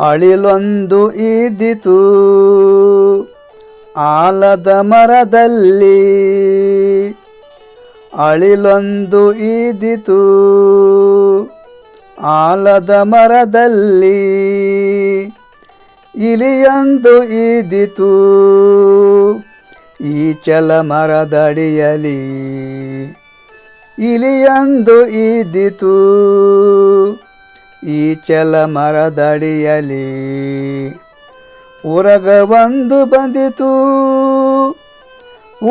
ಅಳಿಲೊಂದು ಇದ್ದಿತು ಆಲದ ಮರದಲ್ಲಿ, ಅಳಿಲೊಂದು ಇದ್ದಿತು ಆಲದ ಮರದಲ್ಲಿ, ಇಲಿಯೊಂದು ಇದ್ದಿತು ಈಚಲ ಮರದಡಿಯಲಿ, ಇಲಿಯೊಂದು ಇದ್ದಿತು ಈಚಲ ಮರದಡಿಯಲಿ. ಉರಗವೊಂದು ಬಂದಿತು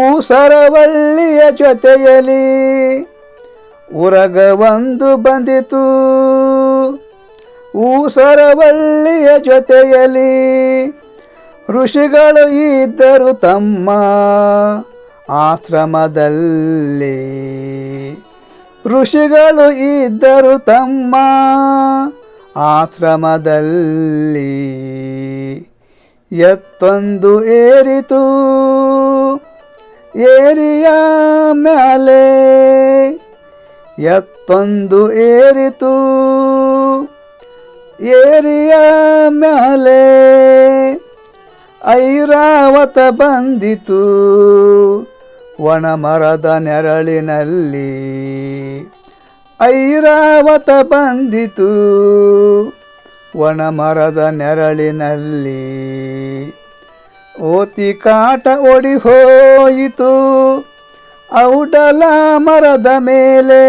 ಊಸರವಳ್ಳಿಯ ಜೊತೆಯಲಿ, ಉರಗವೊಂದು ಬಂದಿತು ಊಸರವಳ್ಳಿಯ ಜೊತೆಯಲಿ. ಋಷಿಗಳು ಇದ್ದರು ತಮ್ಮ ಆಶ್ರಮದಲ್ಲಿ, ಋಷಿಗಳು ಇದ್ದರು ತಮ್ಮ ಆಶ್ರಮದಲ್ಲಿ. ಎತ್ತೊಂದು ಏರಿತು ಏರಿಯ ಮ್ಯಾಲೆ, ಎತ್ತೊಂದು ಏರಿತು ಏರಿಯ ಮ್ಯಾಲೆ. ಐರಾವತ ಬಂದಿತು ಒಣ ಮರದ ನೆರಳಿನಲ್ಲಿ, ಐರಾವತ ಬಂದಿತು ಒಣ ಮರದ ನೆರಳಿನಲ್ಲಿ. ಓತಿ ಕಾಟ ಓಡಿ ಹೋಯಿತು ಔಡಲ ಮರದ ಮೇಲೆ,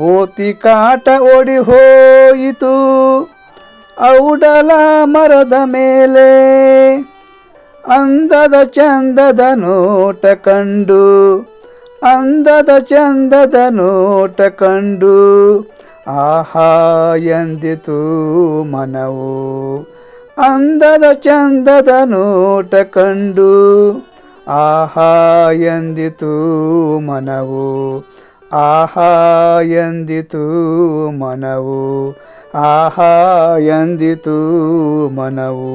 ಓತಿ ಕಾಟ ಓಡಿ ಹೋಯಿತು ಔಡಲ ಮರದ ಮೇಲೆ. ಅಂದದ ಚಂದದ ನೋಟ ಕಂಡು, ಅಂದದ ಚಂದದ ನೋಟ ಕಂಡು, ಆಹಾ ಎಂದಿತು ಮನವು. ಅಂದದ ಚಂದದ ನೋಟ ಕಂಡು, ಆಹಾ ಎಂದಿತು ಮನವು. ಆಹಾ ಎಂದಿತು ಮನವು, ಆಹಾ ಎಂದಿತು ಮನವು.